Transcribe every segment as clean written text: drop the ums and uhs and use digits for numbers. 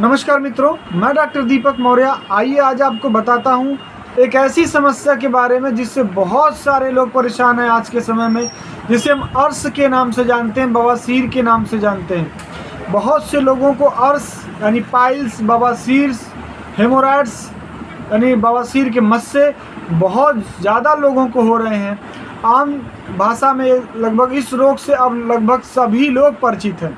नमस्कार मित्रों, मैं डॉक्टर दीपक मौर्य। आइए आज आपको बताता हूँ एक ऐसी समस्या के बारे में जिससे बहुत सारे लोग परेशान हैं आज के समय में, जिसे हम अर्श के नाम से जानते हैं, बवासीर के नाम से जानते हैं। बहुत से लोगों को अर्श यानी पाइल्स, बवासीर, हेमोरॉइड्स यानी बवासीर के मस्से बहुत ज़्यादा लोगों को हो रहे हैं। आम भाषा में लगभग इस रोग से अब लगभग सभी लोग परिचित हैं।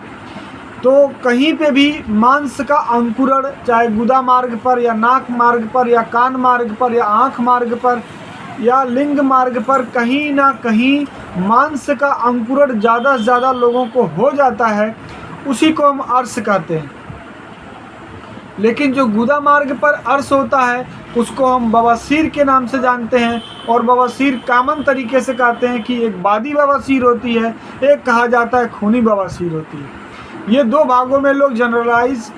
तो कहीं पे भी मांस का अंकुरण, चाहे गुदा मार्ग पर या नाक मार्ग पर या कान मार्ग पर या आँख मार्ग पर या लिंग मार्ग पर, कहीं ना कहीं मांस का अंकुरण ज़्यादा से ज़्यादा लोगों को हो जाता है। उसी को हम अर्श कहते हैं। लेकिन जो गुदा मार्ग पर अर्श होता है उसको हम बवासीर के नाम से जानते हैं। और बवासीर कॉमन तरीके से कहते हैं कि एक बादी बवासीर होती है, एक कहा जाता है खूनी बवासीर होती है। ये दो भागों में लोग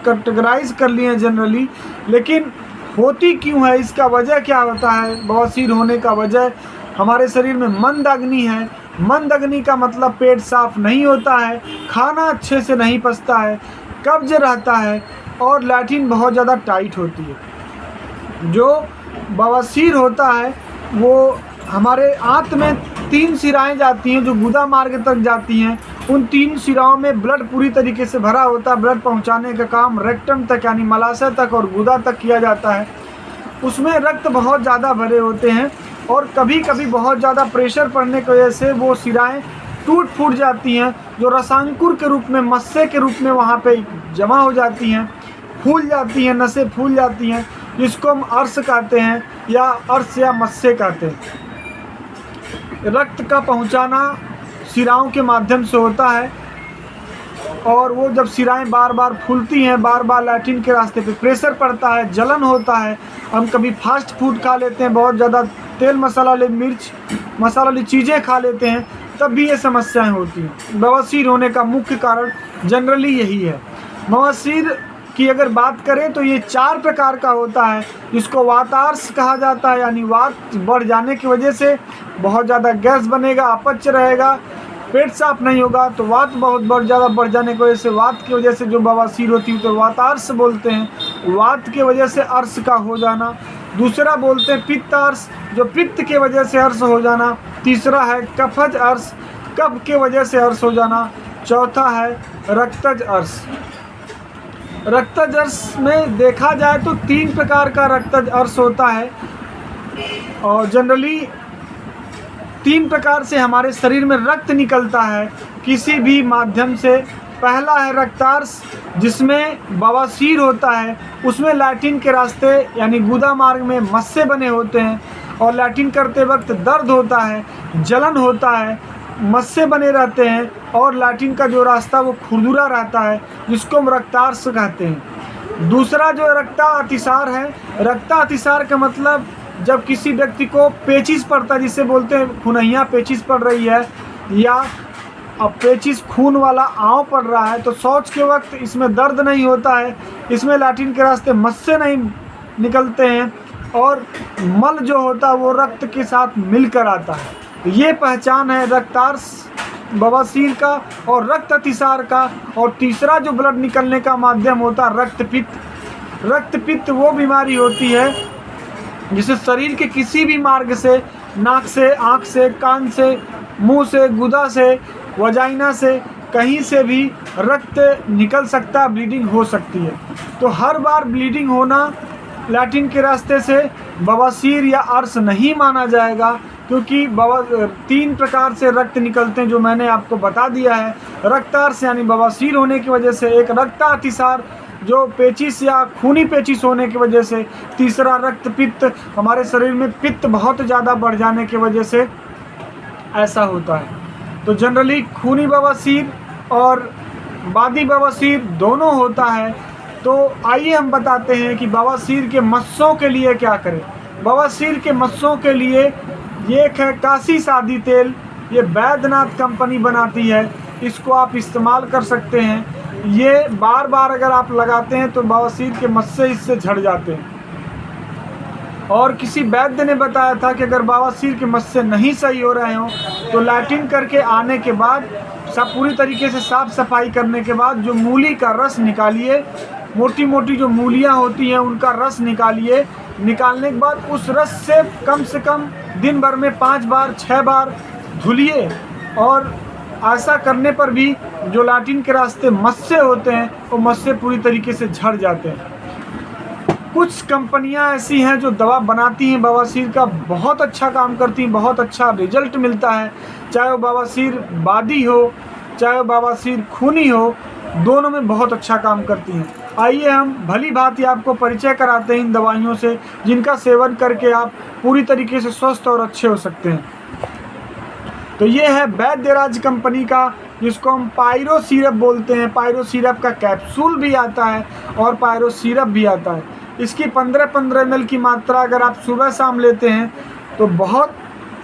कैटेगराइज कर लिए हैं जनरली। लेकिन होती क्यों है, इसका वजह क्या होता है? बवासीर होने का वजह हमारे शरीर में मंद अग्नि है। मंद अग्नि का मतलब पेट साफ नहीं होता है, खाना अच्छे से नहीं पचता है, कब्ज रहता है और लैट्रिन बहुत ज़्यादा टाइट होती है। जो बवासीर होता है वो हमारे आंत में 3 शिराएँ जाती हैं जो गुदा मार्ग तक जाती हैं। उन 3 शिराओं में ब्लड पूरी तरीके से भरा होता है। ब्लड पहुंचाने का काम रेक्टम तक यानी मलाशय तक और गुदा तक किया जाता है। उसमें रक्त बहुत ज़्यादा भरे होते हैं और कभी कभी बहुत ज़्यादा प्रेशर पड़ने की वजह से वो शिराएँ टूट फूट जाती हैं, जो रसांकुर के रूप में, मस्से के रूप में वहाँ पे जमा हो जाती हैं, फूल जाती हैं, नसें फूल जाती हैं, जिसको हम अर्श कहते हैं या अर्श या मस्से कहते हैं। रक्त का पहुंचाना शिराओं के माध्यम से होता है और वो जब शिराएं बार बार फूलती हैं, बार बार लैट्रिन के रास्ते पे प्रेशर पड़ता है, जलन होता है, हम कभी फास्ट फूड खा लेते हैं, बहुत ज़्यादा तेल मसाला वाले, मिर्च मसाला वाली चीज़ें खा लेते हैं, तब भी ये समस्याएं होती हैं। बवासीर होने का मुख्य कारण जनरली यही है। बवासीर की अगर बात करें तो ये 4 प्रकार का होता है, जिसको वातार्श कहा जाता है। यानी वात बढ़ जाने की वजह से बहुत ज़्यादा गैस बनेगा, अपच रहेगा, पेट साफ नहीं होगा, तो वात बहुत ज़्यादा बढ़ जाने की वजह से, वात की वजह से जो बवासीर होती है तो वातार्श बोलते हैं। वात की वजह से अर्श का हो जाना। दूसरा बोलते हैं पित्तार्श, जो पित्त के वजह से अर्श हो जाना। तीसरा है कफज अर्श, कफ के वजह से अर्श हो जाना। चौथा है रक्तज अर्श। रक्तज अर्श में देखा जाए तो 3 प्रकार का रक्तज अर्श होता है और जनरली 3 प्रकार से हमारे शरीर में रक्त निकलता है किसी भी माध्यम से। पहला है रक्तार्श, जिसमें बवासीर होता है। उसमें लैट्रिन के रास्ते यानी गुदा मार्ग में मस्से बने होते हैं और लैट्रिन करते वक्त दर्द होता है, जलन होता है, मस्से बने रहते हैं और लैट्रिन का जो रास्ता वो खुरदुरा रहता है, जिसको हम रक्तार्श कहते हैं। दूसरा जो रक्ता अतिसार है, रक्ता अतिसार का मतलब जब किसी व्यक्ति को पेचिश पड़ता है, जिसे बोलते हैं खुनैया पेचिश पड़ रही है या अब पेचिश खून वाला आंव पड़ रहा है, तो शौच के वक्त इसमें दर्द नहीं होता है, इसमें लैट्रिन के रास्ते मस्से नहीं निकलते हैं और मल जो होता है वो रक्त के साथ मिलकर आता है। ये पहचान है रक्तार्श, बवासीर का और रक्त अतिसार का। और तीसरा जो ब्लड निकलने का माध्यम होता है रक्तपित्त। रक्तपित्त वो बीमारी होती है जिसे शरीर के किसी भी मार्ग से, नाक से, आँख से, कान से, मुंह से, गुदा से, वजाइना से, कहीं से भी रक्त निकल सकता है, ब्लीडिंग हो सकती है। तो हर बार ब्लीडिंग होना लैट्रिन के रास्ते से बवासीर या अर्श नहीं माना जाएगा, क्योंकि 3 प्रकार से रक्त निकलते हैं जो मैंने आपको बता दिया है। रक्तार्श यानी बवासीर होने की वजह से, एक रक्ता अतिसार जो पेचिश या खूनी पेचिश होने की वजह से, तीसरा रक्तपित्त, हमारे शरीर में पित्त बहुत ज़्यादा बढ़ जाने की वजह से ऐसा होता है। तो जनरली खूनी बवासीर और बादी बवासीर दोनों होता है। तो आइए हम बताते हैं कि बवासीर के मस्सों के लिए क्या करें। बवासीर के मस्सों के लिए ये एक है काशी शादी तेल, ये बैद्यनाथ कंपनी बनाती है, इसको आप इस्तेमाल कर सकते हैं। ये बार बार अगर आप लगाते हैं तो बवासीर के मस्से इससे झड़ जाते हैं। और किसी वैद्य ने बताया था कि अगर बवासीर के मस्से नहीं सही हो रहे हों तो लैट्रिन करके आने के बाद सब पूरी तरीके से साफ सफाई करने के बाद जो मूली का रस निकालिए, मोटी मोटी जो मूलियाँ होती हैं उनका रस निकालिए। निकालने के बाद उस रस से कम दिन भर में 5 बार 6 बार धुलिए, और ऐसा करने पर भी जो लैट्रिन के रास्ते मस्से होते हैं वो मस्से पूरी तरीके से झड़ जाते हैं। कुछ कंपनियां ऐसी हैं जो दवा बनाती हैं बवासीर का, बहुत अच्छा काम करती हैं, बहुत अच्छा रिजल्ट मिलता है। चाहे वो बवासीर बादी हो, चाहे वो बवासीर खूनी हो, दोनों में बहुत अच्छा काम करती हैं। आइए हम भली भांति आपको परिचय कराते हैं इन दवाइयों से, जिनका सेवन करके आप पूरी तरीके से स्वस्थ और अच्छे हो सकते हैं। तो ये है वैद्यराज कंपनी का, जिसको हम पायरो सिरप बोलते हैं। पायरो सिरप का कैप्सूल भी आता है और पायरो सिरप भी आता है। इसकी 15-15 ml की मात्रा अगर आप सुबह शाम लेते हैं तो बहुत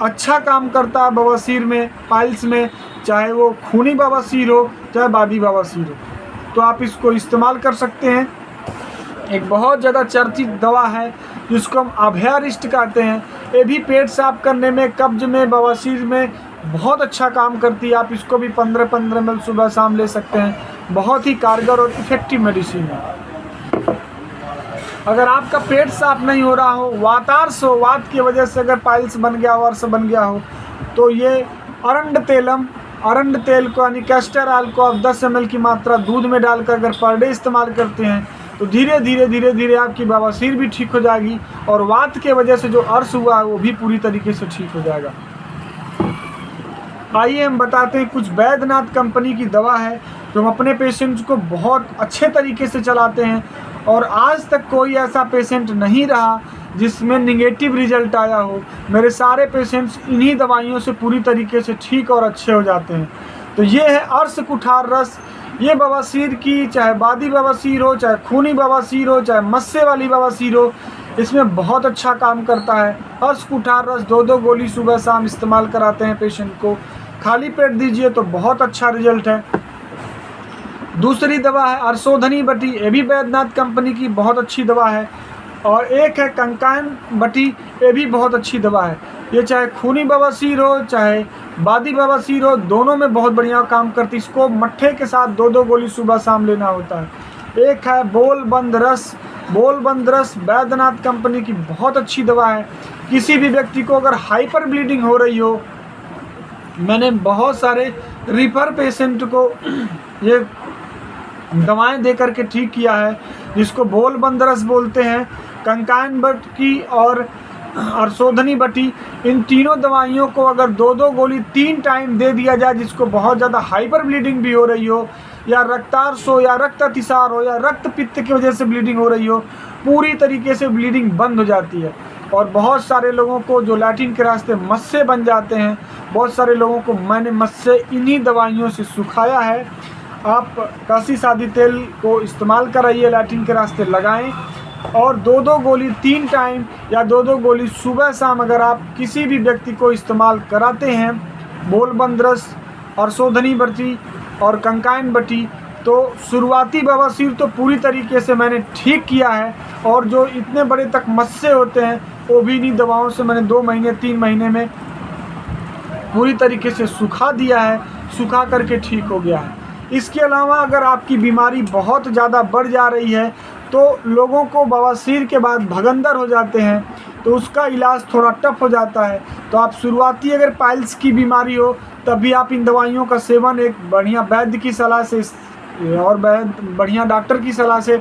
अच्छा काम करता है बवासीर में, पाइल्स में, चाहे वो खूनी बवासीर हो चाहे बादी बवासीर हो, तो आप इसको इस्तेमाल कर सकते हैं। एक बहुत ज़्यादा चर्चित दवा है जिसको हम अभयारिष्ट कहते हैं। ये भी पेट साफ करने में, कब्ज में, बवासीर में बहुत अच्छा काम करती है। आप इसको भी 15-15 ml सुबह शाम ले सकते हैं। बहुत ही कारगर और इफ़ेक्टिव मेडिसिन है। अगर आपका पेट साफ नहीं हो रहा हो, वातार्स हो, वात की वजह से अगर पाइल्स बन गया हो, अर्स बन गया हो, तो ये अरंड तेल को यानी कैस्टर ऑयल को आप 10 ml की मात्रा दूध में डालकर अगर पर डे इस्तेमाल करते हैं तो धीरे धीरे आपकी बवासीर भी ठीक हो जाएगी और वात के वजह से जो अर्स हुआ है वो भी पूरी तरीके से ठीक हो जाएगा। आइए हम बताते हैं कुछ वैद्यनाथ कंपनी की दवा है जो हम अपने पेशेंट्स को बहुत अच्छे तरीके से चलाते हैं, और आज तक कोई ऐसा पेशेंट नहीं रहा जिसमें निगेटिव रिजल्ट आया हो। मेरे सारे पेशेंट्स इन्हीं दवाइयों से पूरी तरीके से ठीक और अच्छे हो जाते हैं। तो ये है अर्श कुठार रस। ये बवासीर की, चाहे बादी बवासीर हो, चाहे खूनी बवासीर हो, चाहे मस्से वाली बवासीर हो, इसमें बहुत अच्छा काम करता है। अर्श कुठार रस 2-2 गोली सुबह शाम इस्तेमाल कराते हैं पेशेंट को। खाली पेट दीजिए तो बहुत अच्छा रिजल्ट है। दूसरी दवा है अर्शोधनी बटी, ये भी वैद्यनाथ कंपनी की बहुत अच्छी दवा है। और एक है कंकायन बटी, ये भी बहुत अच्छी दवा है। ये चाहे खूनी बवासीर हो चाहे बादी बवासीर हो, दोनों में बहुत बढ़िया काम करती है। इसको मट्ठे के साथ 2-2 गोली सुबह शाम लेना होता है। एक है बोलबंद रस वैद्यनाथ कंपनी की बहुत अच्छी दवा है। किसी भी व्यक्ति को अगर हाइपर ब्लीडिंग हो रही हो, मैंने बहुत सारे रिफर पेशेंट को ये दवाएं दे करके ठीक किया है, जिसको बोलबंद रस बोलते हैं, कंकायन बटी और अर्शोधनी बटी। इन तीनों दवाइयों को अगर 2-2 गोली 3 टाइम दे दिया जाए, जिसको बहुत ज़्यादा हाइपर ब्लीडिंग भी हो रही हो, या रक्तार्स हो, या रक्त अतिसार हो, या रक्त पित्त की वजह से ब्लीडिंग हो रही हो, पूरी तरीके से ब्लीडिंग बंद हो जाती है। और बहुत सारे लोगों को जो लैट्रिन के रास्ते मस्से बन जाते हैं, बहुत सारे लोगों को मैंने मस्से इन्हीं दवाइयों से सुखाया है। आप काशी शादी तेल को इस्तेमाल कराइए, लैट्रिन के रास्ते लगाएं, और 2-2 गोली 3 टाइम या 2-2 गोली सुबह शाम अगर आप किसी भी व्यक्ति को इस्तेमाल कराते हैं, बोलबंद रस, अर्शोधनी बटी और कंकायन बटी, तो शुरुआती बवासीर तो पूरी तरीके से मैंने ठीक किया है। और जो इतने बड़े तक मस्से होते हैं वो भी इन्हीं दवाओं से मैंने 2 महीने 3 महीने में पूरी तरीके से सुखा दिया है, सुखा करके ठीक हो गया है। इसके अलावा अगर आपकी बीमारी बहुत ज़्यादा बढ़ जा रही है, तो लोगों को बवासीर के बाद भगंदर हो जाते हैं, तो उसका इलाज थोड़ा टफ हो जाता है। तो आप शुरुआती अगर पाइल्स की बीमारी हो तभी आप इन दवाइयों का सेवन एक बढ़िया वैद्य की सलाह से और बढ़िया डॉक्टर की सलाह से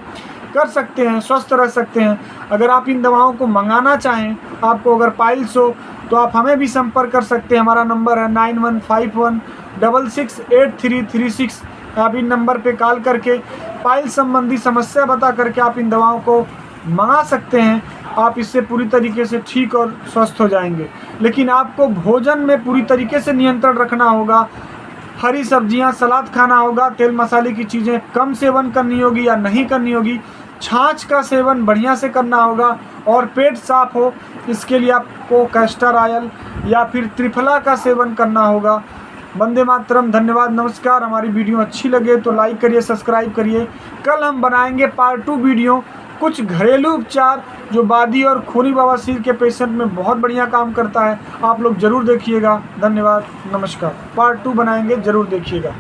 कर सकते हैं, स्वस्थ रह सकते हैं। अगर आप इन दवाओं को मंगाना चाहें, आपको अगर पाइल्स हो, तो आप हमें भी संपर्क कर सकते हैं। हमारा नंबर है 9151668336। आप इन नंबर पे कॉल करके पाइल्स संबंधी समस्या बता करके आप इन दवाओं को मंगा सकते हैं। आप इससे पूरी तरीके से ठीक और स्वस्थ हो जाएंगे। लेकिन आपको भोजन में पूरी तरीके से नियंत्रण रखना होगा। हरी सब्जियां, सलाद खाना होगा, तेल मसाले की चीज़ें कम सेवन करनी होगी या नहीं करनी होगी। छाछ का सेवन बढ़िया से करना होगा और पेट साफ हो, इसके लिए आपको कैस्टर ऑयल या फिर त्रिफला का सेवन करना होगा। वंदे मातरम। धन्यवाद, नमस्कार। हमारी वीडियो अच्छी लगे तो लाइक करिए, सब्सक्राइब करिए। कल हम बनाएंगे पार्ट 2 वीडियो, कुछ घरेलू उपचार जो बादी और खूनी बवासीर के पेशेंट में बहुत बढ़िया काम करता है। आप लोग ज़रूर देखिएगा। धन्यवाद, नमस्कार। पार्ट 2 बनाएंगे, ज़रूर देखिएगा।